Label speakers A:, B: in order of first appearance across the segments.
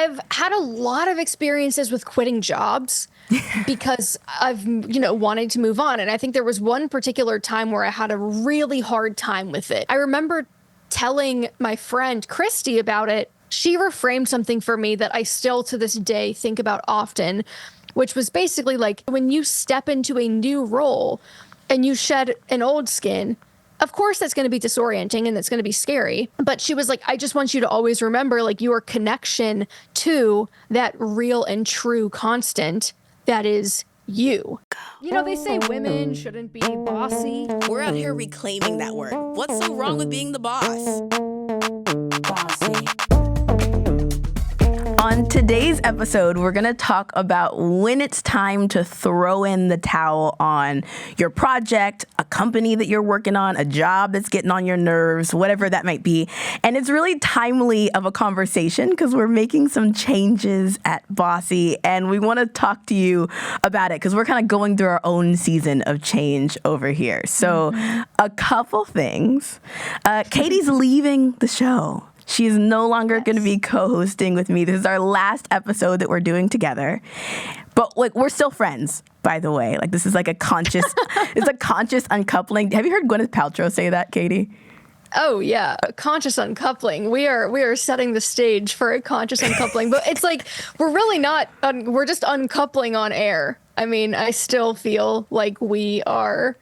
A: I've had a lot of experiences with quitting jobs because I've, wanted to move on. And I think there was one particular time where I had a really hard time with it. I remember telling my friend Christy about it. She reframed something for me that I still to this day think about often, which was basically like when you step into a new role and you shed an old skin, of course that's going to be disorienting and that's going to be scary. But she was like, I just want you to always remember like your connection to that real and true constant that is you. They say women shouldn't be bossy.
B: We're out here reclaiming that word. What's so wrong with being the boss? Bossy. On today's episode, we're going to talk about when it's time to throw in the towel on your project, a company that you're working on, a job that's getting on your nerves, whatever that might be. And it's really timely of a conversation because we're making some changes at Bossy, and we want to talk to you about it because we're kind of going through our own season of change over here. So a couple things. Katie's leaving the show. She is no longer going to be co-hosting with me. This is our last episode that we're doing together. But like we're still friends, by the way. Like this is like a conscious it's a conscious uncoupling. Have you heard Gwyneth Paltrow say that, Katie?
A: Oh yeah, conscious uncoupling. We are setting the stage for a conscious uncoupling, but it's like we're really not we're just uncoupling on air. I mean, I still feel like we are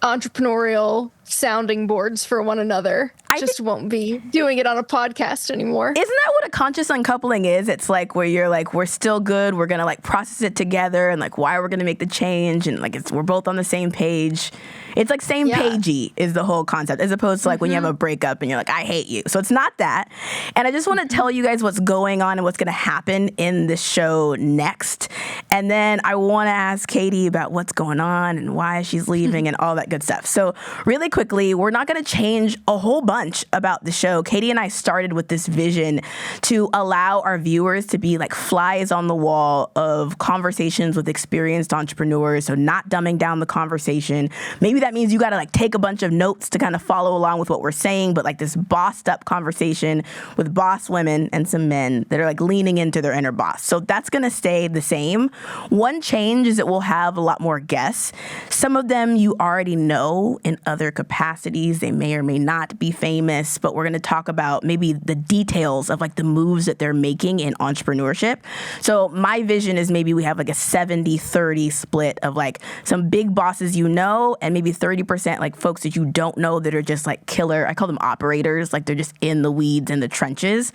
A: entrepreneurial sounding boards for one another. I just won't be doing it on a podcast anymore.
B: Isn't that what a conscious uncoupling is? It's like where you're like, we're still good. We're going to like process it together and like why we're going to make the change. And like we're both on the same page. It's like same pagey is the whole concept, as opposed to like when you have a breakup and you're like, I hate you. So it's not that. And I just want to tell you guys what's going on and what's going to happen in the show next. And then I want to ask Katie about what's going on and why she's leaving and all that good stuff. So really quickly, we're not going to change a whole bunch about the show. Katie and I started with this vision to allow our viewers to be like flies on the wall of conversations with experienced entrepreneurs. So not dumbing down the conversation. Maybe that means you got to like take a bunch of notes to kind of follow along with what we're saying, but like this bossed up conversation with boss women and some men that are like leaning into their inner boss. So that's going to stay the same. One change is that we'll have a lot more guests. Some of them you already know in other capacities. They may or may not be famous, but we're going to talk about maybe the details of like the moves that they're making in entrepreneurship. So my vision is maybe we have like a 70-30 split of like some big bosses and maybe 30% like folks that you don't know that are just like killer. I call them operators, like they're just in the weeds in the trenches.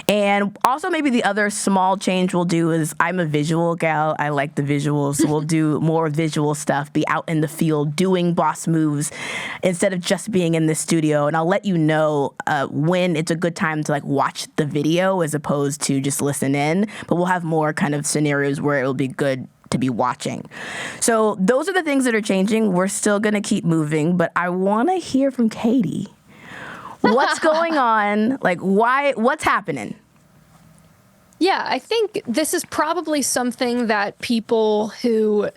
B: And also maybe the other small change we'll do is I'm a visual gal. I like the visuals. So we'll do more visual stuff, be out in the field doing boss moves instead of just being in the studio. And I'll let you know when it's a good time to like watch the video as opposed to just listen in. But we'll have more kind of scenarios where it'll be good to be watching. So those are the things that are changing. We're still going to keep moving, but I want to hear from Katie. What's going on? Like what's happening?
A: Yeah, I think this is probably something that people who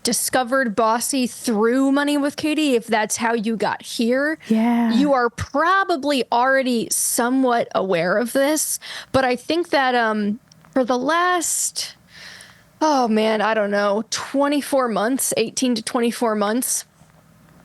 A: discovered Bossy through Money with Katie, if that's how you got here, you are probably already somewhat aware of this. But I think that for the last, 24 months, 18 to 24 months,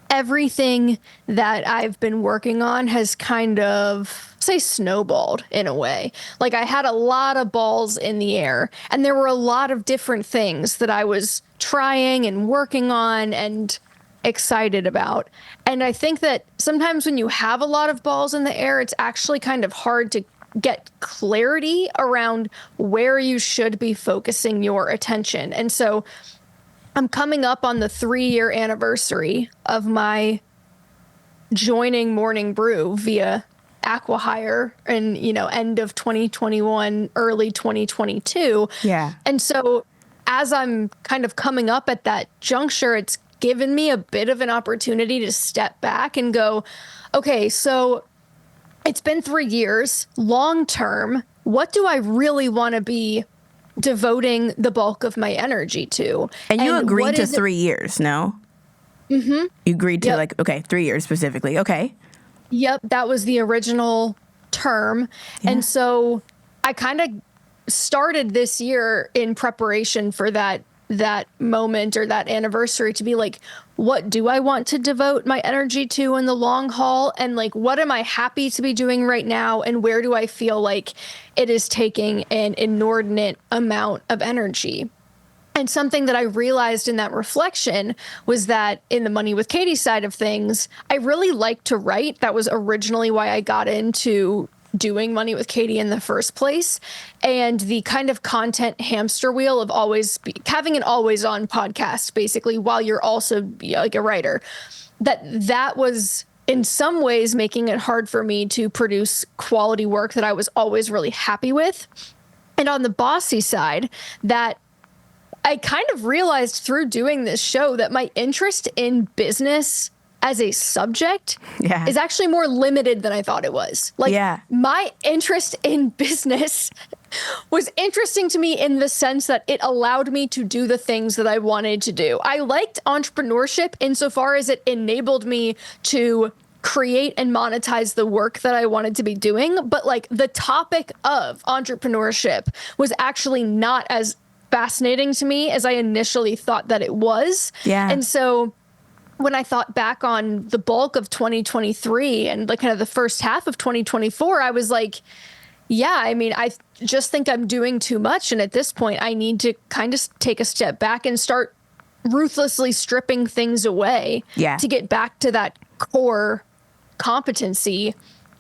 A: everything that I've been working on has kind of, say, snowballed in a way. Like I had a lot of balls in the air and there were a lot of different things that I was trying and working on and excited about. And I think that sometimes when you have a lot of balls in the air, it's actually kind of hard to get clarity around where you should be focusing your attention. And so I'm coming up on the 3-year anniversary of my joining Morning Brew via Acquihire in, end of 2021, early 2022.
B: Yeah.
A: And so as I'm kind of coming up at that juncture, it's given me a bit of an opportunity to step back and go, okay, so it's been 3 years, long term. What do I really want to be devoting the bulk of my energy to?
B: And you agreed to 3 years, no?
A: Mm-hmm.
B: You agreed to 3 years specifically. Okay.
A: Yep, that was the original term. Yeah. And so I kind of started this year in preparation for that moment or that anniversary to be like, what do I want to devote my energy to in the long haul? And like, what am I happy to be doing right now? And where do I feel like it is taking an inordinate amount of energy? And something that I realized in that reflection was that in the Money with Katie side of things, I really like to write. That was originally why I got into doing Money with Katie in the first place. And the kind of content hamster wheel of having an always on podcast, basically, while you're also like a writer, that was in some ways making it hard for me to produce quality work that I was always really happy with. And on the bossy side, that I kind of realized through doing this show that my interest in business as a subject is actually more limited than I thought it was. Like, my interest in business was interesting to me in the sense that it allowed me to do the things that I wanted to do. I liked entrepreneurship insofar as it enabled me to create and monetize the work that I wanted to be doing. But like, the topic of entrepreneurship was actually not as fascinating to me as I initially thought that it was. And so when I thought back on the bulk of 2023 and like kind of the first half of 2024, I was like, yeah, I mean, I just think I'm doing too much. And at this point, I need to kind of take a step back and start ruthlessly stripping things away to get back to that core competency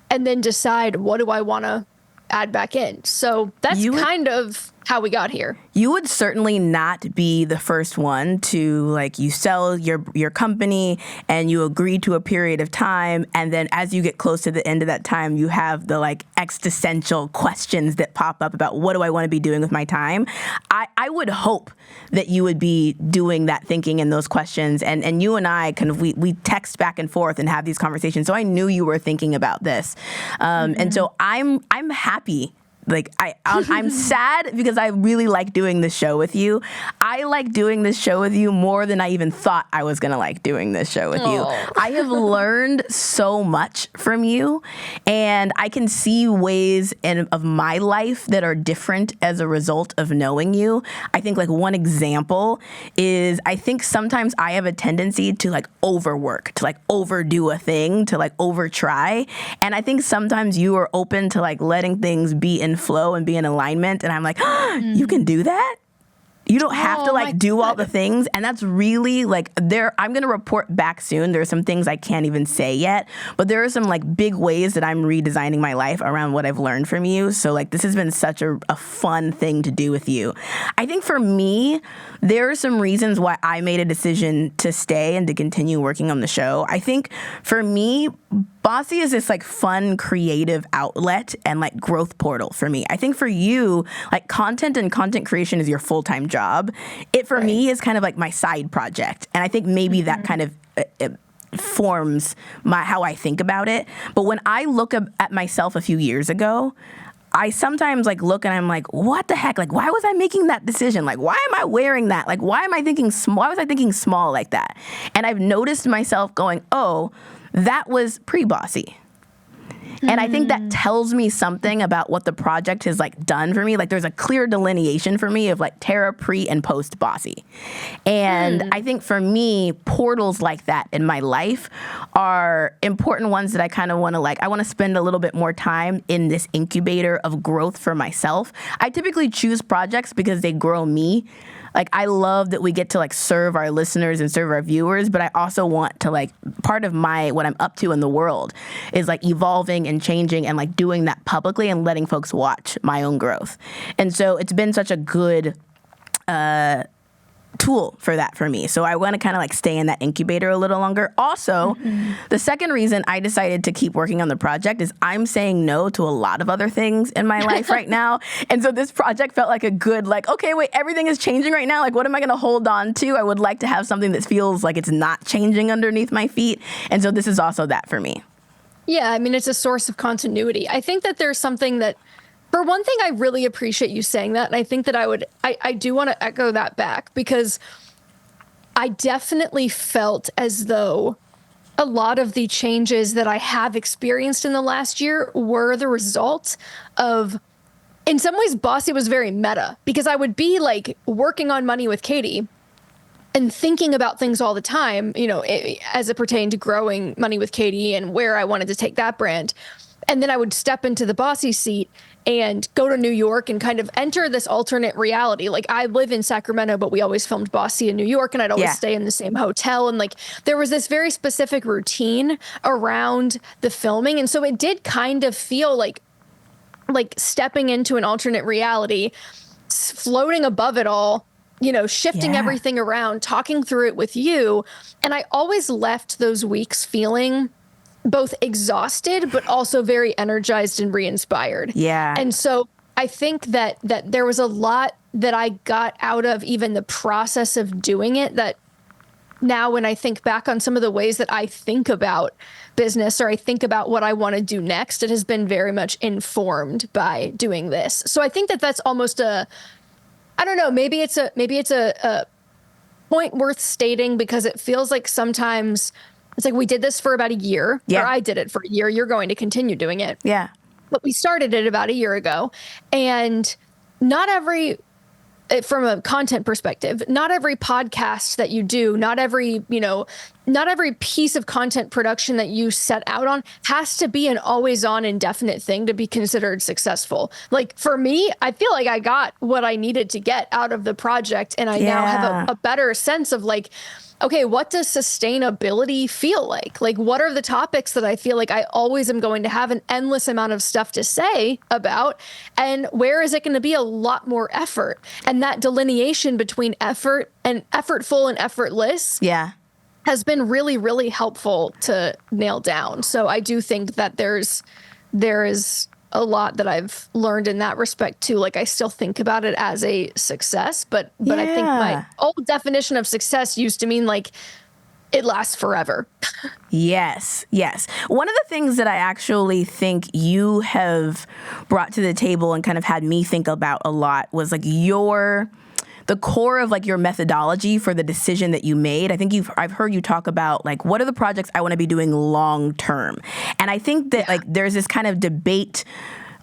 A: and then decide, what do I want to add back in? So that's kind of how we got here.
B: You would certainly not be the first one to, like, you sell your company and you agree to a period of time, and then as you get close to the end of that time, you have the like existential questions that pop up about, what do I want to be doing with my time? I would hope that you would be doing that thinking and those questions, and you and I kind of we text back and forth and have these conversations, so I knew you were thinking about this, and so I'm happy. Like, I'm sad because I really like doing this show with you. I like doing this show with you more than I even thought I was going to like doing this show with you. I have learned so much from you, and I can see ways of my life that are different as a result of knowing you. I think like one example is, I think sometimes I have a tendency to like overwork, to like overdo a thing, to like overtry. And I think sometimes you are open to like letting things be in flow and be in alignment, and I'm like, you can do that? You don't have to like do all the things. And that's really like, I'm going to report back soon. There are some things I can't even say yet, but there are some like big ways that I'm redesigning my life around what I've learned from you. So like, this has been such a fun thing to do with you. I think for me, there are some reasons why I made a decision to stay and to continue working on the show. I think for me, Bossy is this like fun, creative outlet and like growth portal for me. I think for you, like content and content creation is your full-time job. It for me is kind of like my side project. And I think maybe that kind of forms how I think about it. But when I look at myself a few years ago, I sometimes like look and I'm like, what the heck? Like, why was I making that decision? Like, why am I wearing that? Like, why am I thinking small? Why was I thinking small like that? And I've noticed myself going, oh, that was pre-Bossy. And I think that tells me something about what the project has like done for me. Like, there's a clear delineation for me of like Tara pre and post Bossy. And I think for me, portals like that in my life are important ones that I kind of want to like, I want to spend a little bit more time in this incubator of growth for myself. I typically choose projects because they grow me. Like, I love that we get to like serve our listeners and serve our viewers, but I also want to like, part of what I'm up to in the world is like evolving and changing and like doing that publicly and letting folks watch my own growth. And so it's been such a good tool for that for me. So I want to kind of like stay in that incubator a little longer. Also, the second reason I decided to keep working on the project is I'm saying no to a lot of other things in my life right now. And so this project felt like a good, like, okay, wait, everything is changing right now. Like, what am I going to hold on to? I would like to have something that feels like it's not changing underneath my feet. And so this is also that for me.
A: Yeah, I mean, it's a source of continuity. I think that there's something that, for one thing, I really appreciate you saying that. And I think that I do want to echo that back, because I definitely felt as though a lot of the changes that I have experienced in the last year were the result of in some ways, Bossy was very meta because I would be like working on Money with Katie and thinking about things all the time, as it pertained to growing Money with Katie and where I wanted to take that brand. And then I would step into the Bossy seat and go to New York and kind of enter this alternate reality. Like, I live in Sacramento, but we always filmed Bossy in New York, and I'd always stay in the same hotel. And like, there was this very specific routine around the filming. And so it did kind of feel like stepping into an alternate reality, floating above it all, shifting everything around, talking through it with you. And I always left those weeks feeling both exhausted, but also very energized and re-inspired.
B: Yeah.
A: And so I think that there was a lot that I got out of even the process of doing it, that now when I think back on some of the ways that I think about business or I think about what I want to do next, it has been very much informed by doing this. So I think that that's almost I don't know, maybe it's a point worth stating, because it feels like sometimes it's like we did this for about a year, or I did it for a year. You're going to continue doing it.
B: Yeah.
A: But we started it about a year ago, and from a content perspective, not every podcast that you do, not every piece of content production that you set out on has to be an always on indefinite thing to be considered successful. Like, for me, I feel like I got what I needed to get out of the project, and I now have a better sense of like, okay, what does sustainability feel like? Like, what are the topics that I feel like I always am going to have an endless amount of stuff to say about? And where is it going to be a lot more effort? And that delineation between effort and effortful and effortless has been really, really helpful to nail down. So I do think that there is a lot that I've learned in that respect too. Like, I still think about it as a success, but I think my old definition of success used to mean like it lasts forever.
B: Yes. One of the things that I actually think you have brought to the table and kind of had me think about a lot was like the core of like your methodology for the decision that you made. I think I've heard you talk about like, what are the projects I want to be doing long term? And I think that like there's this kind of debate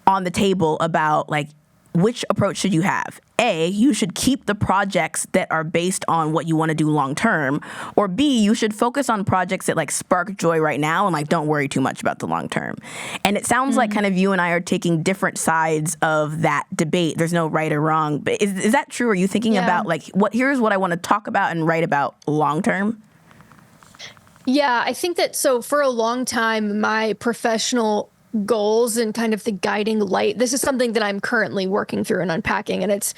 B: on the table about like, which approach should you have? A, you should keep the projects that are based on what you want to do long term, or B, you should focus on projects that like spark joy right now and like don't worry too much about the long term. And it sounds like kind of you and I are taking different sides of that debate. There's no right or wrong, but is that true? Are you thinking about like here's what I want to talk about and write about long term?
A: Yeah, I think that so for a long time, my professional goals and kind of the guiding light, this is something that I'm currently working through and unpacking, and it's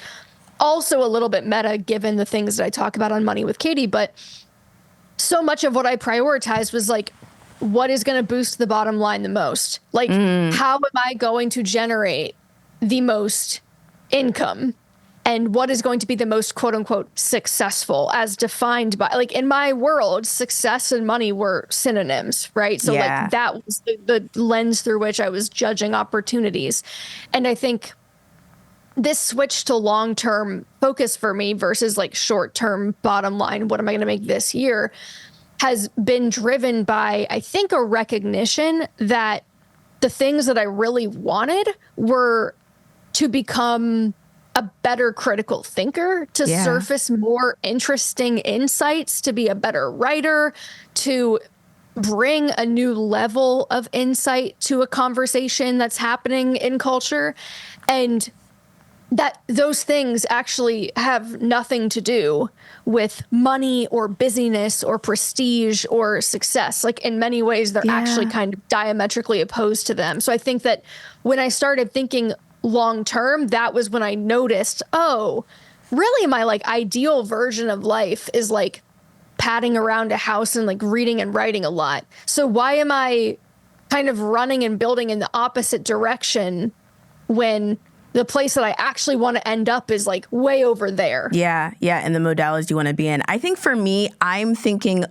A: also a little bit meta given the things that I talk about on Money with Katie, but so much of what I prioritized was like, what is going to boost the bottom line the most? Like, how am I going to generate the most income? And what is going to be the most quote unquote successful, as defined by, like, in my world, success and money were synonyms, right? So like that was the lens through which I was judging opportunities. And I think this switch to long-term focus for me versus like short-term bottom line, what am I going to make this year, has been driven by, I think, a recognition that the things that I really wanted were to become a better critical thinker, to surface more interesting insights, to be a better writer, to bring a new level of insight to a conversation that's happening in culture. And that those things actually have nothing to do with money or busyness or prestige or success. Like, in many ways, they're actually kind of diametrically opposed to them. So I think that when I started thinking long term, that was when I noticed, oh, really my like ideal version of life is like padding around a house and like reading and writing a lot. So why am I kind of running and building in the opposite direction when the place that I actually want to end up is like way over there?
B: Yeah. And the modalities you want to be in. I think for me, I'm thinking,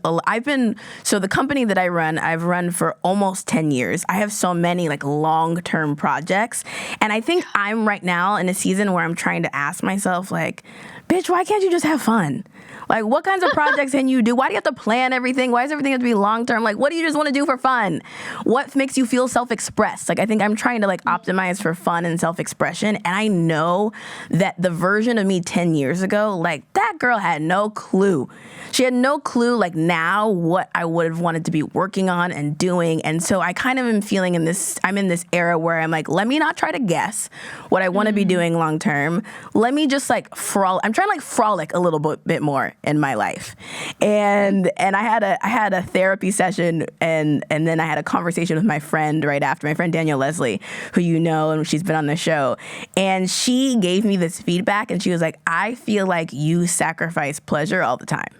B: so the company that I've run for almost 10 years. I have so many like long-term projects. And I think I'm right now in a season where I'm trying to ask myself like, bitch, why can't you just have fun? Like, what kinds of projects can you do? Why do you have to plan everything? Why does everything have to be long-term? Like, what do you just want to do for fun? What makes you feel self-expressed? Like, I think I'm trying to like optimize for fun and self-expression. And I know that the version of me 10 years ago, like that girl had no clue. She had no clue like now what I would have wanted to be working on and doing. And so I kind of am feeling I'm in this era where I'm like, let me not try to guess what I want to be doing long term. Let me just like frolic. I'm trying to like frolic a little bit more in my life. And I had a therapy session and then I had a conversation with my friend right after, my friend Danielle Leslie, who you know, and she's been on the show. And she gave me this feedback and she was like, I feel like you sacrifice pleasure all the time.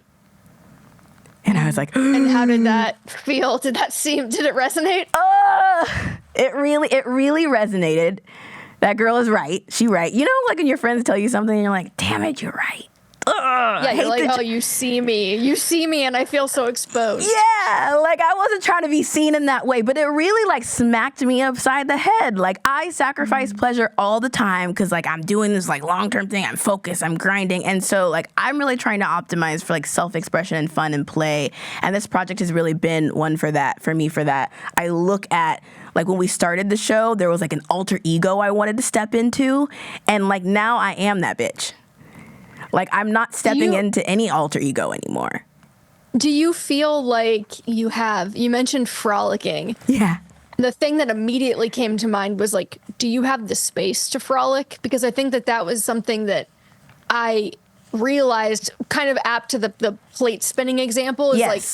B: And I was like,
A: and how did that feel? Did it resonate?
B: It really resonated. That girl is right. She right. You know, like when your friends tell you something and you're like, damn it, you're right.
A: Yeah, you're like, oh, you see me and I feel so exposed.
B: Yeah, like I wasn't trying to be seen in that way, but it really like smacked me upside the head. Like I sacrifice pleasure all the time because like I'm doing this like long-term thing. I'm focused, I'm grinding. And so like I'm really trying to optimize for like self-expression and fun and play. And this project has really been one for me for that. I look at like when we started the show, there was like an alter ego I wanted to step into. And like now I am that bitch. Like, I'm not stepping into any alter ego anymore.
A: Do you feel like you mentioned frolicking.
B: Yeah.
A: The thing that immediately came to mind was like, do you have the space to frolic? Because I think that was something that I realized kind of apt to the plate spinning example is like,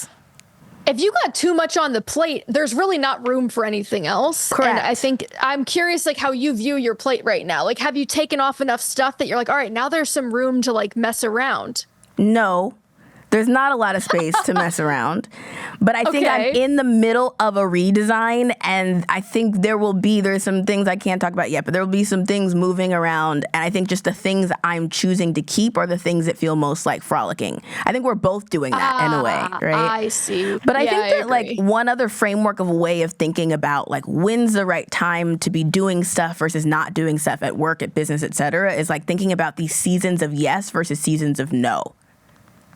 A: if you got too much on the plate, there's really not room for anything else.
B: Correct.
A: And I think I'm curious, like how you view your plate right now. Like, have you taken off enough stuff that you're like, all right, now there's some room to like mess around?
B: No. There's not a lot of space to mess around, but I think I'm in the middle of a redesign, and I think there's some things I can't talk about yet, but there will be some things moving around, and I think just the things I'm choosing to keep are the things that feel most like frolicking. I think we're both doing that in a way, right?
A: I see.
B: But I think that like one other framework of a way of thinking about like when's the right time to be doing stuff versus not doing stuff at work, at business, et cetera, is like thinking about these seasons of yes versus seasons of no.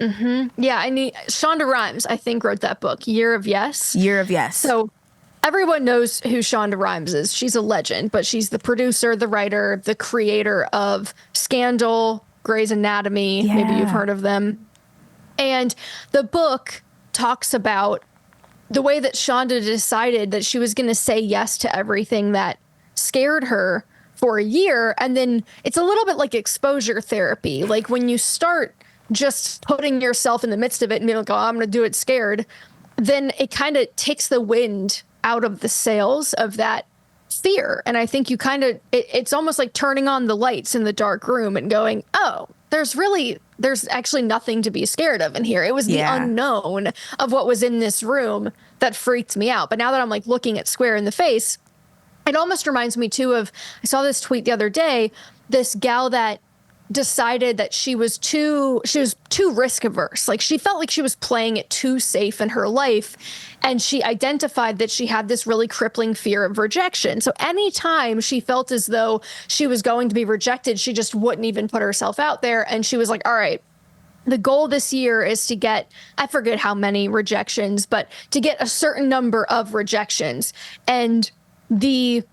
A: Mm-hmm. Yeah, Shonda Rhimes, I think, wrote that book, Year of Yes.
B: Year of Yes.
A: So everyone knows who Shonda Rhimes is. She's a legend, but she's the producer, the writer, the creator of Scandal, Grey's Anatomy. Yeah. Maybe you've heard of them. And the book talks about the way that Shonda decided that she was going to say yes to everything that scared her for a year. And then it's a little bit like exposure therapy. Like when you start just putting yourself in the midst of it and being like, oh, I'm going to do it scared, then it kind of takes the wind out of the sails of that fear. And I think you it's almost like turning on the lights in the dark room and going, oh, there's actually nothing to be scared of in here. It was the unknown of what was in this room that freaked me out. But now that I'm like looking it square in the face, it almost reminds me too of, I saw this tweet the other day, this gal that decided that she was too risk averse. Like she felt like she was playing it too safe in her life. And she identified that she had this really crippling fear of rejection. So anytime she felt as though she was going to be rejected, she just wouldn't even put herself out there. And she was like, all right, the goal this year is to get, I forget how many rejections, but to get a certain number of rejections. And the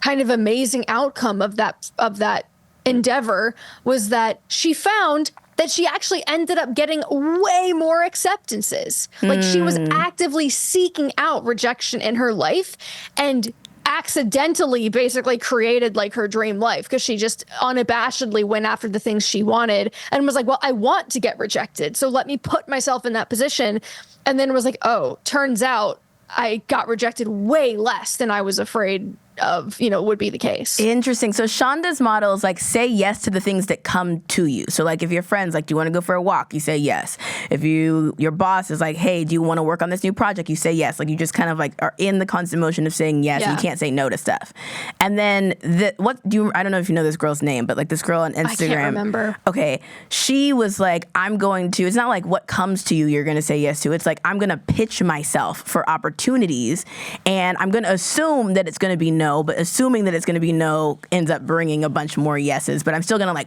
A: kind of amazing outcome of that endeavor was that she found that she actually ended up getting way more acceptances. Like she was actively seeking out rejection in her life and accidentally basically created like her dream life because she just unabashedly went after the things she wanted and was like, well, I want to get rejected, so let me put myself in that position. And then was like, oh, turns out I got rejected way less than I was afraid of, would be the case.
B: Interesting. So Shonda's model is like, say yes to the things that come to you. So like if your friends, like, do you want to go for a walk? You say yes. If your boss is like, hey, do you want to work on this new project? You say yes. Like you just kind of like are in the constant motion of saying yes. Yeah. And you can't say no to stuff. And then I don't know if you know this girl's name, but like this girl on Instagram. I
A: can't remember.
B: Okay. She was like, it's not like what comes to you, you're going to say yes to. It's like, I'm going to pitch myself for opportunities and I'm going to assume that it's going to be no. But assuming that it's going to be no ends up bringing a bunch more yeses. But I'm still going to like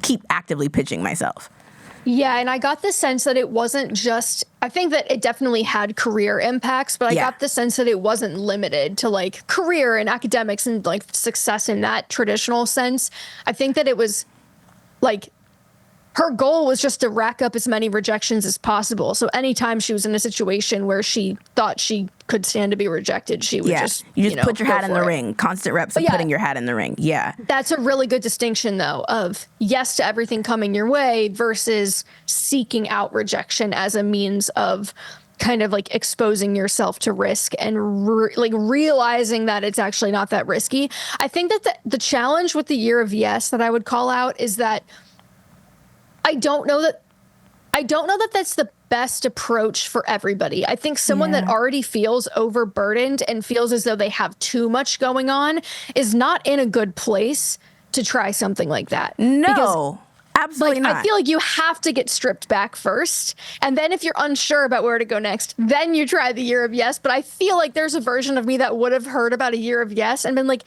B: keep actively pitching myself.
A: Yeah, and I got the sense that it wasn't just, I think that it definitely had career impacts, but I got the sense that it wasn't limited to like career and academics and like success in that traditional sense. I think that it was like her goal was just to rack up as many rejections as possible. So anytime she was in a situation where she thought she could stand to be rejected, she would
B: you just put your hat in the ring. Constant reps of putting your hat in the ring. Yeah.
A: That's a really good distinction, though, of yes to everything coming your way versus seeking out rejection as a means of kind of like exposing yourself to risk and like realizing that it's actually not that risky. I think that the challenge with the year of yes that I would call out is that I don't know that that's the best approach for everybody. I think someone that already feels overburdened and feels as though they have too much going on is not in a good place to try something like that.
B: No.
A: Because,
B: absolutely not.
A: I feel like you have to get stripped back first. And then if you're unsure about where to go next, then you try the year of yes. But I feel like there's a version of me that would have heard about a year of yes and been like,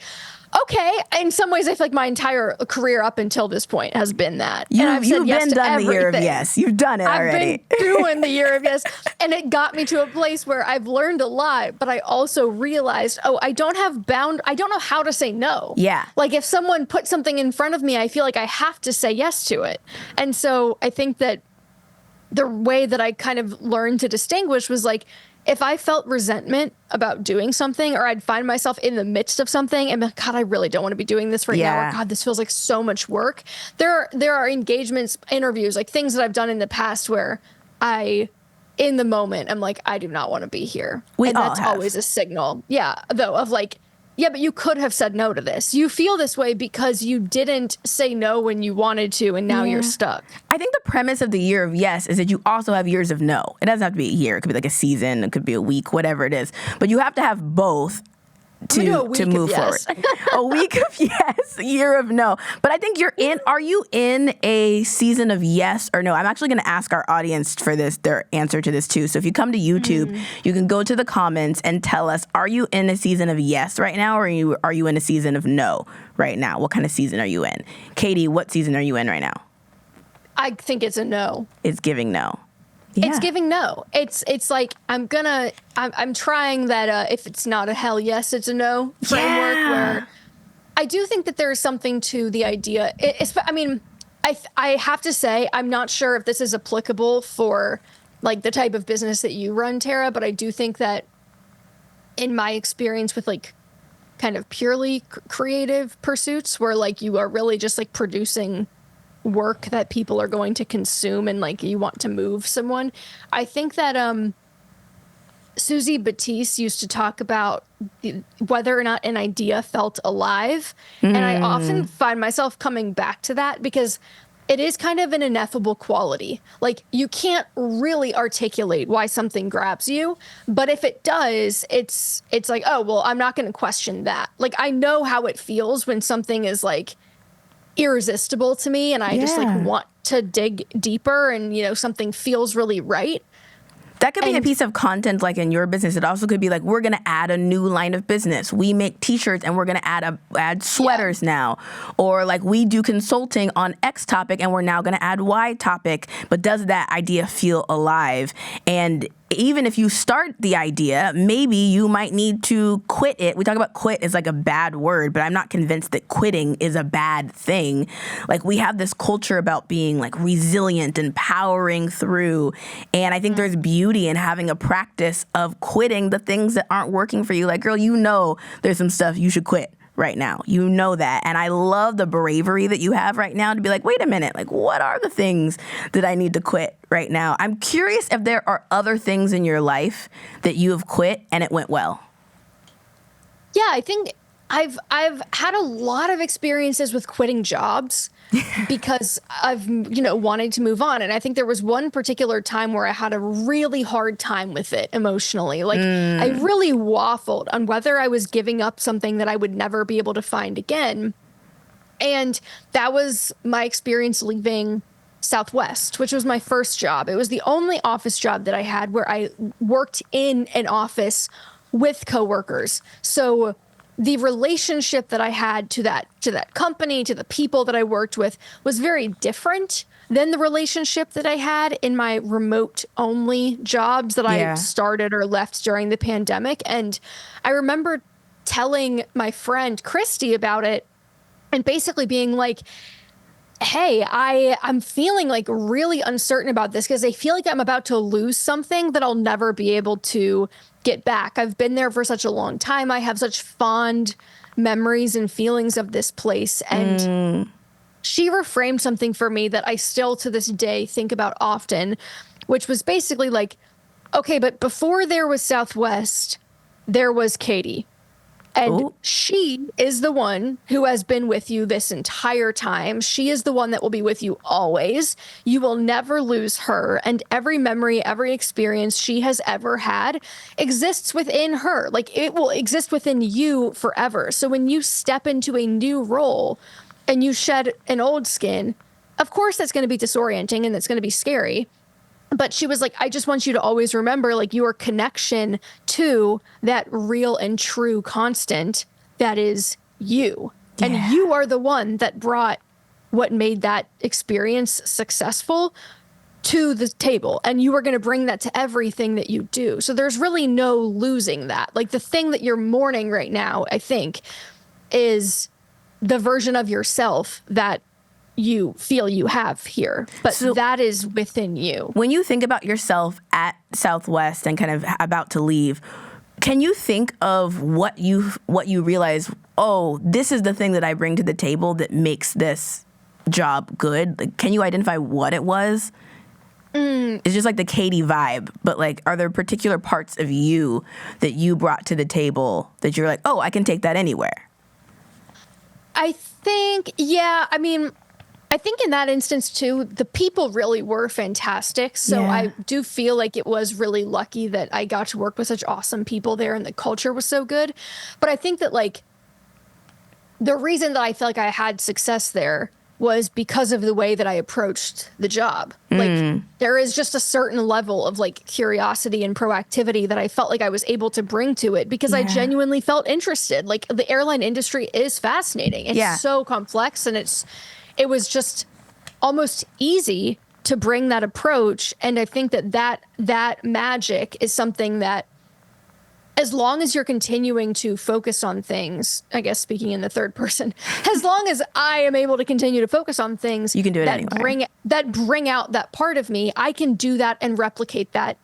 A: okay. In some ways, I feel like my entire career up until this point has been that.
B: You've been done the year of yes. You've done it already.
A: I've been doing the year of yes. And it got me to a place where I've learned a lot, but I also realized, I don't know how to say no.
B: Yeah.
A: Like if someone puts something in front of me, I feel like I have to say yes to it. And so I think that the way that I kind of learned to distinguish was like, if I felt resentment about doing something, or I'd find myself in the midst of something and be like, God, I really don't want to be doing this right now. Or God, this feels like so much work. There are engagements, interviews, like things that I've done in the past where in the moment, I'm like, I do not want to be here. And that's always a signal. Yeah, though, of like, yeah, but you could have said no to this. You feel this way because you didn't say no when you wanted to, and now you're stuck.
B: I think the premise of the year of yes is that you also have years of no. It doesn't have to be a year. It could be like a season. It could be a week, whatever it is. But you have to have both to move forward. A week of yes, a year of no. But I think are you in a season of yes or no? I'm actually going to ask our audience for their answer to this too. So if you come to YouTube, you can go to the comments and tell us, are you in a season of yes right now, or are you in a season of no right now? What kind of season are you in? Katie, what season are you in right now?
A: I think it's a no.
B: It's giving no.
A: Yeah. It's giving no. It's like I'm trying that if it's not a hell yes, it's a no framework where I do think that there is something to the idea. I have to say I'm not sure if this is applicable for like the type of business that you run, Tara, but I do think that in my experience with like kind of purely creative pursuits where like you are really just like producing work that people are going to consume and like you want to move someone. I think that Susie Batiste used to talk about whether or not an idea felt alive. And I often find myself coming back to that because it is kind of an ineffable quality. Like you can't really articulate why something grabs you, but if it does, it's like, oh, well, I'm not going to question that. Like I know how it feels when something is like irresistible to me and I just like want to dig deeper and something feels really right.
B: That could be a piece of content like in your business. It also could be like, we're going to add a new line of business. We make t-shirts and we're going to add sweaters now. Or like we do consulting on X topic and we're now going to add Y topic. But does that idea feel alive? And even if you start the idea, maybe you might need to quit it. We talk about quit as like a bad word, but I'm not convinced that quitting is a bad thing. Like we have this culture about being like resilient and powering through. And I think there's beauty in having a practice of quitting the things that aren't working for you. Like, girl, there's some stuff you should quit right now. You know that. And I love the bravery that you have right now to be like, wait a minute, like what are the things that I need to quit right now? I'm curious if there are other things in your life that you have quit and it went well.
A: Yeah, I think I've had a lot of experiences with quitting jobs because I've, wanted to move on. And I think there was one particular time where I had a really hard time with it emotionally. Like I really waffled on whether I was giving up something that I would never be able to find again. And that was my experience leaving Southwest, which was my first job. It was the only office job that I had where I worked in an office with coworkers. So the relationship that I had to that company, to the people that I worked with, was very different than the relationship that I had in my remote only jobs that I
B: Yeah.
A: started or left during the pandemic. And I remember telling my friend Christy about it and basically being like, hey, I'm feeling like really uncertain about this because I feel like I'm about to lose something that I'll never be able to get back. I've been there for such a long time. I have such fond memories and feelings of this place. And she reframed something for me that I still to this day think about often, which was basically like, okay, but before there was Southwest, there was Katie. And
B: Ooh.
A: she is the one who has been with you this entire time. She is the one that will be with you always. You will never lose her. And every memory, every experience she has ever had exists within her. Like it will exist within you forever. So when you step into a new role and you shed an old skin, of course that's going to be disorienting and that's going to be scary. But she was like, I just want you to always remember like your connection to that real and true constant that is you.
B: Yeah.
A: And you are the one that brought what made that experience successful to the table. And you are going to bring that to everything that you do. So there's really no losing that. Like the thing that you're mourning right now, I think, is the version of yourself that you feel you have here, but
B: So
A: that is within you.
B: when you think about yourself at Southwest and kind of about to leave, can you think of what you realize, oh, this is the thing that I bring to the table that makes this job good? Like, can you identify what it was? It's just like the Katie vibe, but like, are there particular parts of you that you brought to the table that you're like, oh, I can take that anywhere?
A: I think, yeah, I mean, I think in that instance too, the people really were fantastic. So
B: Yeah.
A: I do feel like it was really lucky that I got to work with such awesome people there and the culture was so good. But I think that like the reason that I felt like I had success there was because of the way that I approached the job. Like there is just a certain level of like curiosity and proactivity that I felt like I was able to bring to it because I
B: Yeah.
A: genuinely felt interested. Like the airline industry is fascinating. It's
B: Yeah.
A: so complex and it was just almost easy to bring that approach. And I think that magic is something that as long as you're continuing to focus on things, I guess speaking in the third person, as long as I am able to continue to focus on things
B: You can do it
A: that
B: anywhere.
A: bring out that part of me, I can do that and replicate that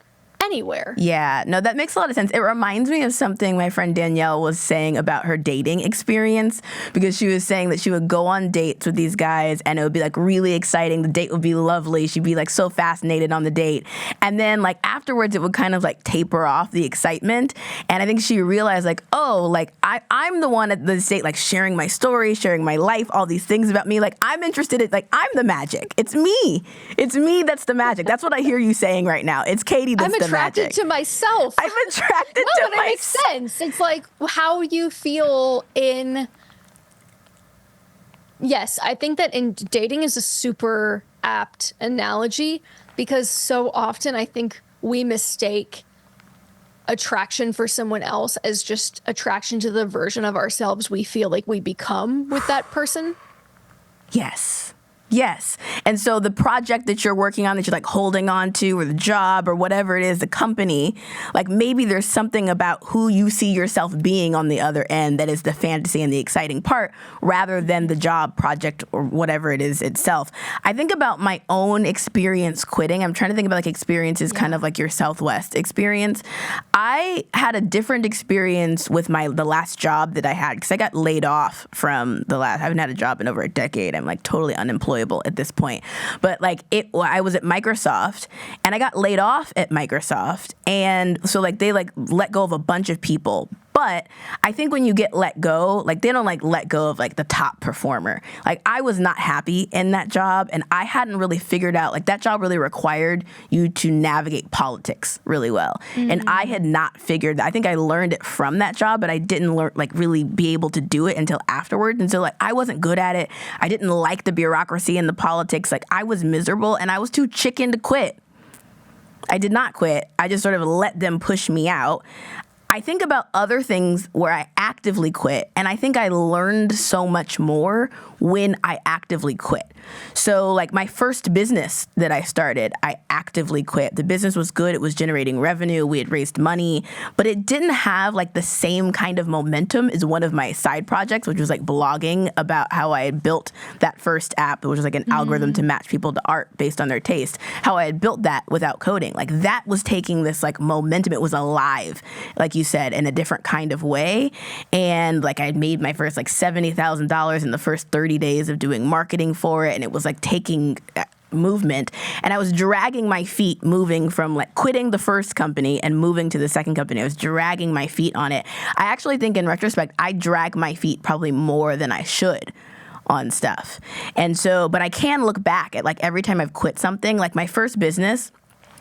A: anywhere.
B: Yeah, no, that makes a lot of sense. It reminds me of something my friend Danielle was saying about her dating experience, because she was saying that she would go on dates with these guys and it would be like really exciting. The date would be lovely. She'd be like so fascinated on the date. And then like afterwards it would kind of like taper off the excitement. And I think she realized like, oh, like I'm the one at the date like sharing my story, sharing my life, all these things about me. Like I'm interested in, like I'm the magic. It's me. It's me that's the magic. That's what I hear you saying right now. It's Katie that's the magic.
A: To myself.
B: I'm attracted to
A: No, but it makes
B: myself.
A: sense. It's like how you feel in. Yes, I think that in dating is a super apt analogy because so often I think we mistake attraction for someone else as just attraction to the version of ourselves we feel like we become with that person.
B: Yes. Yes. And so the project that you're working on, that you're like holding on to, or the job or whatever it is, the company, like maybe there's something about who you see yourself being on the other end that is the fantasy and the exciting part rather than the job project or whatever it is itself. I think about my own experience quitting. I'm trying to think about like experiences kind of like your Southwest experience. I had a different experience with the last job that I had because I got laid off from I haven't had a job in over a decade. I'm like totally unemployable at this point. But like I was at Microsoft and I got laid off at Microsoft. And so like they like let go of a bunch of people. But I think when you get let go, like they don't like let go of like the top performer. Like I was not happy in that job and I hadn't really figured out, like that job really required you to navigate politics really well. And I had not figured that. I think I learned it from that job, but I didn't like really be able to do it until afterwards. And so like I wasn't good at it. I didn't like the bureaucracy and the politics. Like I was miserable and I was too chicken to quit. I did not quit. I just sort of let them push me out. I think about other things where I actively quit, and I think I learned so much more when I actively quit. So like my first business that I started, I actively quit. The business was good. It was generating revenue. We had raised money, but it didn't have like the same kind of momentum as one of my side projects, which was like blogging about how I had built that first app, which was like an algorithm to match people to art based on their taste, how I had built that without coding. Like that was taking this like momentum. It was alive, like you said, in a different kind of way. And like I had made my first like $70,000 in the first 30 days of doing marketing for it. And it was like taking movement. And I was dragging my feet moving from like quitting the first company and moving to the second company. I was dragging my feet on it. I actually think in retrospect, I drag my feet probably more than I should on stuff. And so, but I can look back at like every time I've quit something, like my first business,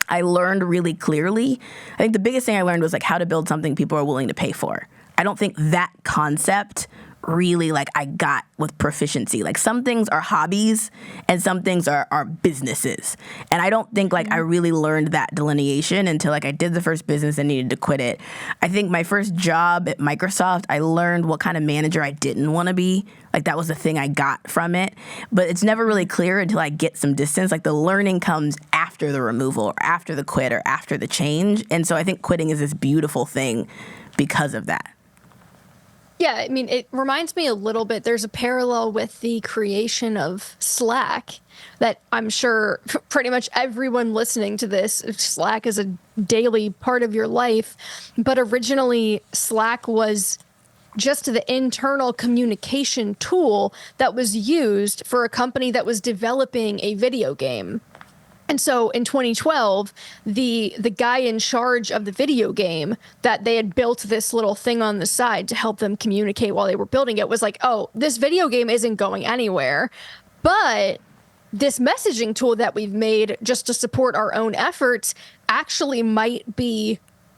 B: I learned really clearly. I think the biggest thing I learned was like how to build something people are willing to pay for. I don't think that concept really like I got with proficiency. Like some things are hobbies and some things are businesses. And I don't think like I really learned that delineation until like I did the first business and needed to quit it. I think my first job at Microsoft, I learned what kind of manager I didn't want to be. Like that was the thing I got from it. But it's never really clear until I get some distance. Like the learning comes after the removal or after the quit or after the change. And so I think quitting is this beautiful thing because of that.
A: Yeah, I mean, it reminds me a little bit. There's a parallel with the creation of Slack that I'm sure pretty much everyone listening to this, Slack is a daily part of your life. But originally, Slack was just the internal communication tool that was used for a company that was developing a video game. And so in 2012, the guy in charge of the video game that they had built this little thing on the side to help them communicate while they were building it was like, oh, this video game isn't going anywhere, but this messaging tool that we've made just to support our own efforts actually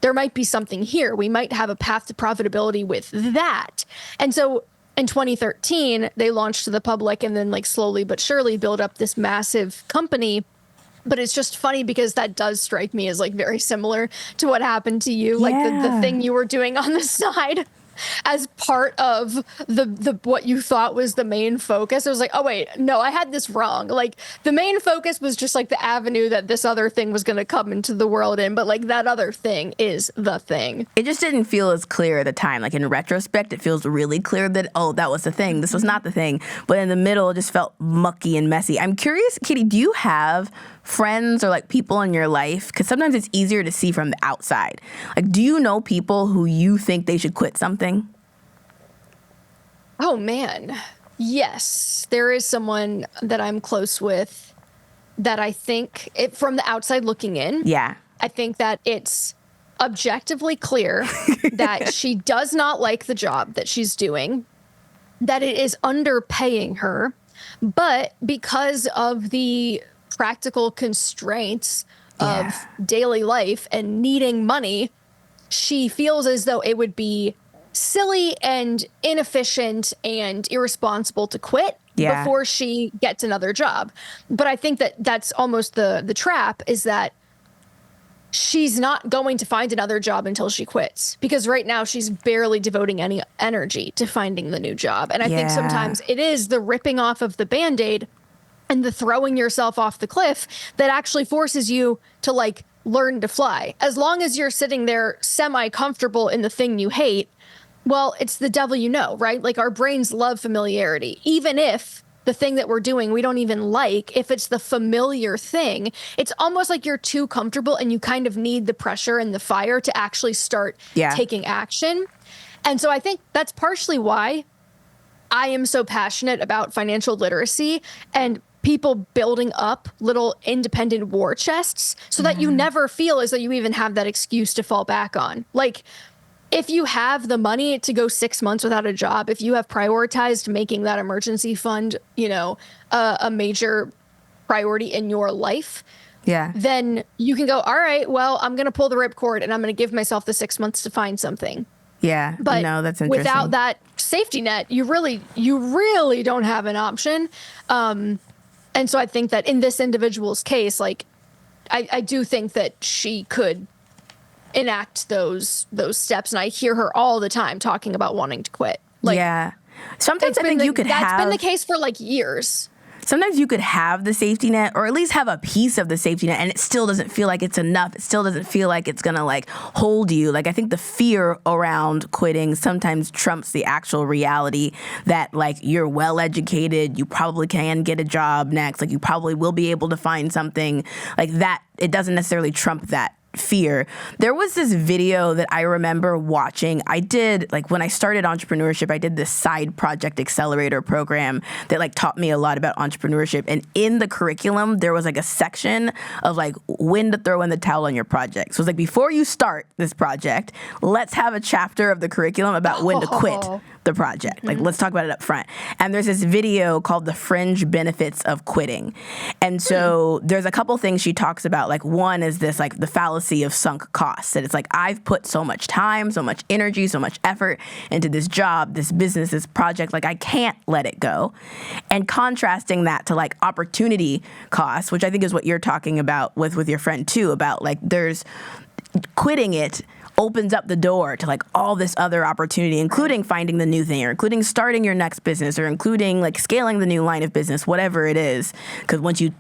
A: there might be something here. We might have a path to profitability with that. And so in 2013, they launched to the public and then like slowly but surely build up this massive company. But it's just funny because that does strike me as like very similar to what happened to you, like the thing you were doing on the side as part of the what you thought was the main focus. It was like, oh wait, no, I had this wrong. Like the main focus was just like the avenue that this other thing was going to come into the world in, but like that other thing is the thing.
B: It just didn't feel as clear at the time. Like in retrospect, it feels really clear that, oh, that was the thing. This was not the thing. But in the middle, it just felt mucky and messy. I'm curious, Katie, do you have friends or like people in your life? Because sometimes it's easier to see from the outside. Like, do you know people who you think they should quit something?
A: Oh man, yes, there is someone that I'm close with that I think from the outside looking in.
B: Yeah.
A: I think that it's objectively clear that she does not like the job that she's doing, that it is underpaying her, but because of the practical constraints of daily life and needing money, she feels as though it would be silly and inefficient and irresponsible to quit before she gets another job. But I think that that's almost the trap, is that she's not going to find another job until she quits, because right now she's barely devoting any energy to finding the new job. And I think sometimes it is the ripping off of the Band-Aid and the throwing yourself off the cliff that actually forces you to like learn to fly. As long as you're sitting there semi-comfortable in the thing you hate, well, it's the devil you know, right? Like our brains love familiarity. Even if the thing that we're doing we don't even like, if it's the familiar thing, it's almost like you're too comfortable and you kind of need the pressure and the fire to actually start taking action. And so I think that's partially why I am so passionate about financial literacy and people building up little independent war chests so that you never feel as though you even have that excuse to fall back on. Like, if you have the money to go 6 months without a job, if you have prioritized making that emergency fund, a major priority in your life, then you can go, all right, well, I'm going to pull the ripcord and I'm going to give myself the 6 months to find something.
B: Yeah,
A: but
B: no, that's interesting.
A: Without that safety net, you really don't have an option. And so I think that in this individual's case, like, I do think that she could enact those steps. And I hear her all the time talking about wanting to quit. Like,
B: yeah. Sometimes I think
A: that's been the case for like years.
B: Sometimes you could have the safety net, or at least have a piece of the safety net, and it still doesn't feel like it's enough. It still doesn't feel like it's gonna like hold you. Like, I think the fear around quitting sometimes trumps the actual reality that like you're well educated, you probably can get a job next, like you probably will be able to find something like that. It doesn't necessarily trump that fear. There was this video that I remember watching. I did, like, when I started entrepreneurship, I did this side project accelerator program that like taught me a lot about entrepreneurship. And in the curriculum, there was like a section of like when to throw in the towel on your project. So it's like, before you start this project, let's have a chapter of the curriculum about when to quit the project. Like, let's talk about it up front. And there's this video called The Fringe Benefits of Quitting. And so there's a couple things she talks about. Like, one is this, like, the fallacy of sunk costs. That it's like, I've put so much time, so much energy, so much effort into this job, this business, this project, like I can't let it go. And contrasting that to like opportunity costs, which I think is what you're talking about with your friend too, about like there's quitting it opens up the door to like all this other opportunity, including finding the new thing, or including starting your next business, or including like scaling the new line of business, whatever it is. Because once you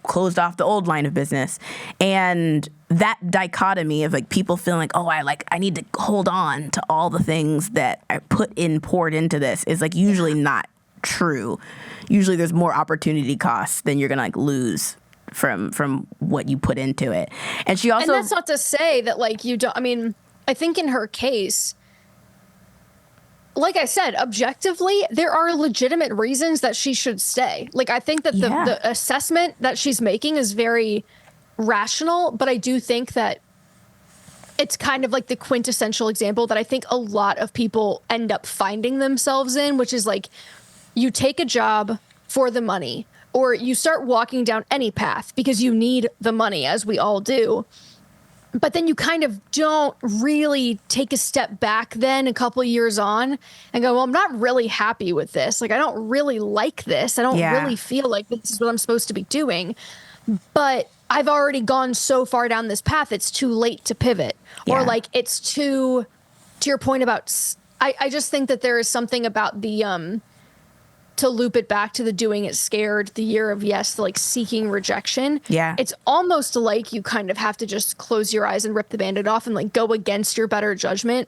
B: closed off the old line of business, and that dichotomy of like people feeling like, oh, I need to hold on to all the things that I poured into this is like usually not true. Usually there's more opportunity costs than you're gonna like lose from what you put into it. And she also,
A: and that's not to say that like you don't, I mean, I think in her case, like I said, objectively, there are legitimate reasons that she should stay. Like, I think that the assessment that she's making is very rational, but I do think that it's kind of like the quintessential example that I think a lot of people end up finding themselves in, which is like, you take a job for the money, or you start walking down any path because you need the money, as we all do. But then you kind of don't really take a step back then a couple of years on and go, well, I'm not really happy with this. Like, I don't really like this. I don't really feel like this is what I'm supposed to be doing. But I've already gone so far down this path, it's too late to pivot. Or like it's to your point about, I just think that there is something about the, to loop it back to the doing it scared, the year of yes, the like seeking rejection.
B: Yeah.
A: It's almost like you kind of have to just close your eyes and rip the Band-Aid off and like go against your better judgment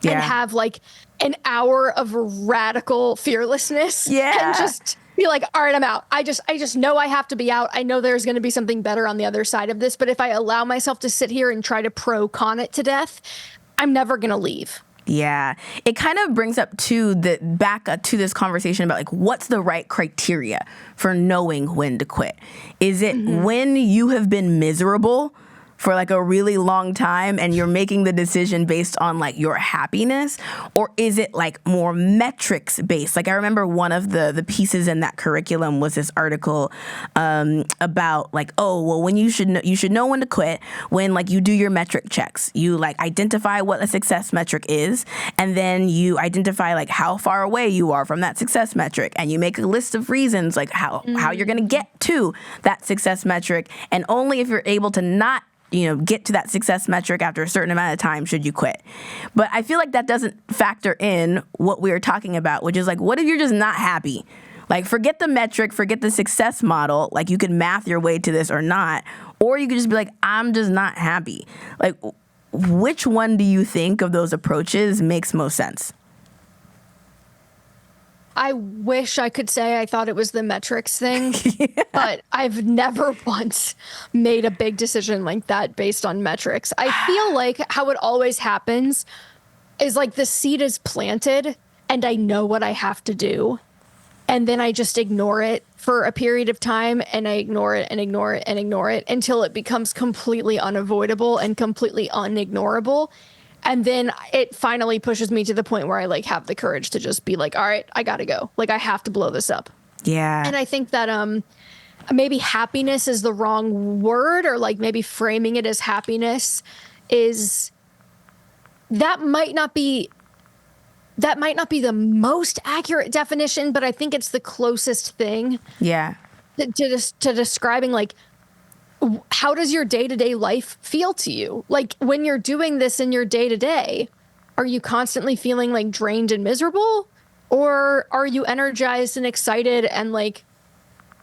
A: and have like an hour of radical fearlessness and just be like, all right, I'm out. I just know I have to be out. I know there's going to be something better on the other side of this. But if I allow myself to sit here and try to pro-con it to death, I'm never going to leave.
B: Yeah, it kind of brings up back to this conversation about like what's the right criteria for knowing when to quit. Is it when you have been miserable for like a really long time and you're making the decision based on like your happiness, or is it like more metrics based? Like I remember one of the pieces in that curriculum was this article about like, oh, well, when you should know when to quit when like you do your metric checks. You like identify what a success metric is, and then you identify like how far away you are from that success metric, and you make a list of reasons like how you're going to get to that success metric, and only if you're able to not get to that success metric after a certain amount of time should you quit. But I feel like that doesn't factor in what we were talking about, which is like, what if you're just not happy? Like, forget the metric, forget the success model. Like, you can math your way to this or not, or you could just be like, I'm just not happy. Like, which one do you think of those approaches makes most sense?
A: I wish I could say I thought it was the metrics thing, but I've never once made a big decision like that based on metrics. I feel like how it always happens is like the seed is planted and I know what I have to do. And then I just ignore it for a period of time, and I ignore it and ignore it and ignore it until it becomes completely unavoidable and completely unignorable. And then it finally pushes me to the point where I like have the courage to just be like, all right, I gotta go. Like, I have to blow this up.
B: Yeah.
A: And I think that maybe happiness is the wrong word, or like maybe framing it as happiness that might not be the most accurate definition, but I think it's the closest thing.
B: Yeah.
A: To describing like how does your day-to-day life feel to you? Like when you're doing this in your day-to-day, are you constantly feeling like drained and miserable? Or are you energized and excited and like,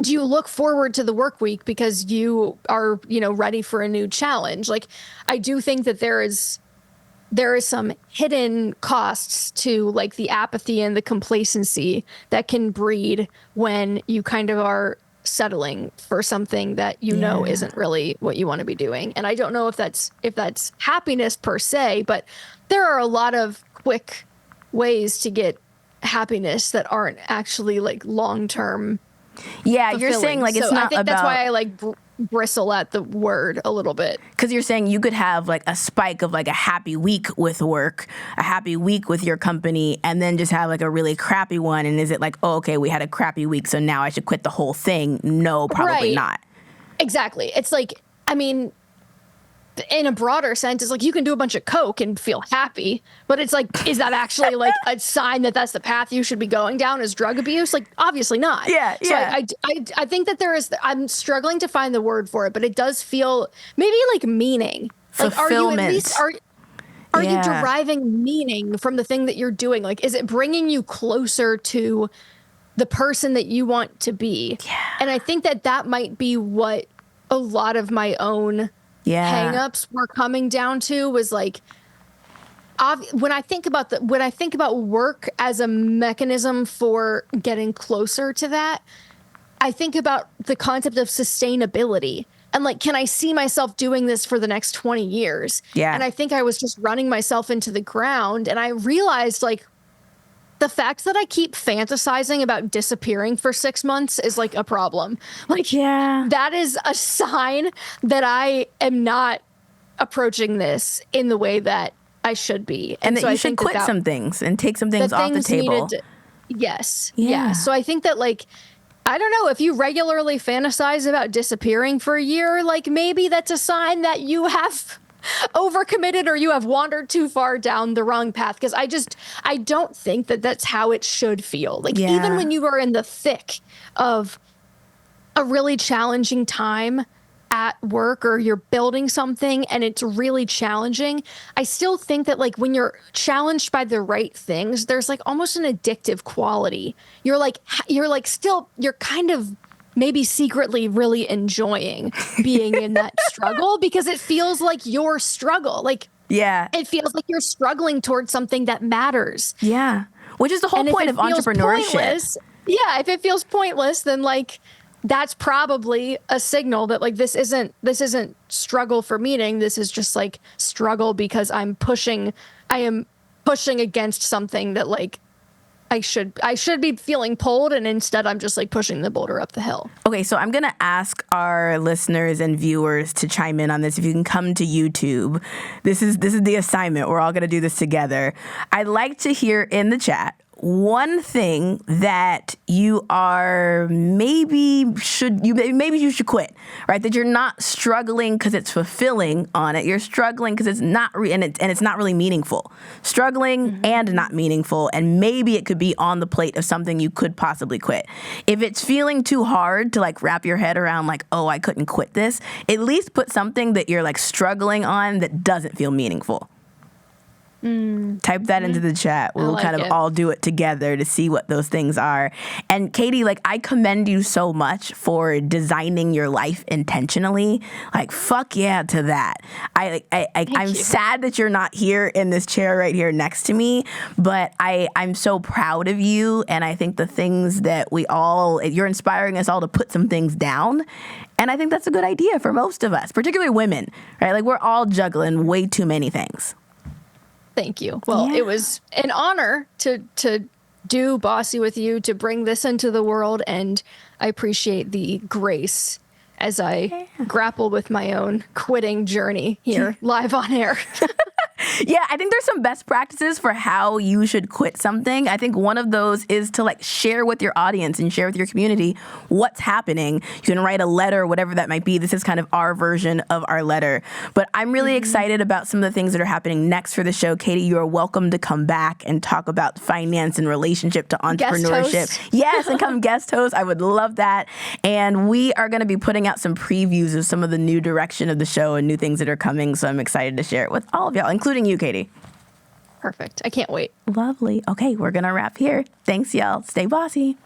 A: do you look forward to the work week because you are, ready for a new challenge? Like, I do think that there is some hidden costs to like the apathy and the complacency that can breed when you kind of are settling for something that isn't really what you want to be doing. And I don't know if that's happiness per se, but there are a lot of quick ways to get happiness that aren't actually like long-term.
B: Yeah, you're saying like it's
A: so
B: not
A: I think
B: about.
A: That's why I like bristle at the word a little bit.
B: Because you're saying you could have like a spike of like a happy week with work, a happy week with your company, and then just have like a really crappy one. And is it like, oh, okay, we had a crappy week, so now I should quit the whole thing? No, probably not.
A: Exactly. It's like, I mean, in a broader sense, it's like you can do a bunch of coke and feel happy, but it's like, is that actually like a sign that that's the path you should be going down, is drug abuse? Like, obviously not.
B: Yeah,
A: so
B: yeah.
A: I think that I'm struggling to find the word for it, but it does feel maybe like meaning. Like, are you at least are you deriving meaning from the thing that you're doing? Like, is it bringing you closer to the person that you want to be?
B: Yeah.
A: And I think that might be what a lot of my own hang-ups were coming down to, was like, when I think about work as a mechanism for getting closer to that, I think about the concept of sustainability. And like, can I see myself doing this for the next 20 years?
B: Yeah.
A: And I think I was just running myself into the ground. And I realized like the fact that I keep fantasizing about disappearing for 6 months is like a problem. Like, that is a sign that I am not approaching this in the way that I should be.
B: And that so you should quit some things and take some things off the table.
A: Yes. Yeah. So I think that like, I don't know, if you regularly fantasize about disappearing for a year, like maybe that's a sign that you have overcommitted or you have wandered too far down the wrong path. Because I don't think that that's how it should feel. Like even when you are in the thick of a really challenging time at work, or you're building something and it's really challenging, I still think that like when you're challenged by the right things, there's like almost an addictive quality. You're kind of maybe secretly really enjoying being in that struggle, because it feels like your struggle. Like, it feels like you're struggling towards something that matters.
B: Yeah. Which is the whole point of entrepreneurship.
A: If it feels pointless, then like, that's probably a signal that like, this isn't struggle for meaning. This is just like struggle because I am pushing against something that like, I should be feeling pulled, and instead I'm just like pushing the boulder up the hill.
B: Okay, so I'm going to ask our listeners and viewers to chime in on this. If you can come to YouTube, this is the assignment. We're all going to do this together. I'd like to hear in the chat one thing that you are maybe you should quit, right? That you're not struggling because it's fulfilling on it. You're struggling because it's not and it's not really meaningful. Struggling and not meaningful, and maybe it could be on the plate of something you could possibly quit. If it's feeling too hard to like wrap your head around like, oh, I couldn't quit this, at least put something that you're like struggling on that doesn't feel meaningful. Type that into the chat. We'll kind of all do it together to see what those things are. And Katie, like, I commend you so much for designing your life intentionally. Like, fuck yeah to that. I'm sad that you're not here in this chair right here next to me, but I'm so proud of you. And I think the things that you're inspiring us all to put some things down. And I think that's a good idea for most of us, particularly women, right? Like, we're all juggling way too many things.
A: Thank you. Well, it was an honor to do Bossy with you, to bring this into the world, and I appreciate the grace as I grapple with my own quitting journey here live on air.
B: Yeah, I think there's some best practices for how you should quit something. I think one of those is to like share with your audience and share with your community what's happening. You can write a letter, whatever that might be. This is kind of our version of our letter. But I'm really excited about some of the things that are happening next for the show. Katie, you are welcome to come back and talk about finance and relationship to entrepreneurship.
A: Guest host.
B: Yes, and come guest host. I would love that. And we are going to be putting out some previews of some of the new direction of the show and new things that are coming. So I'm excited to share it with all of y'all, including you, Katie.
A: Perfect. I can't wait.
B: Lovely. Okay, we're going to wrap here. Thanks, y'all. Stay bossy.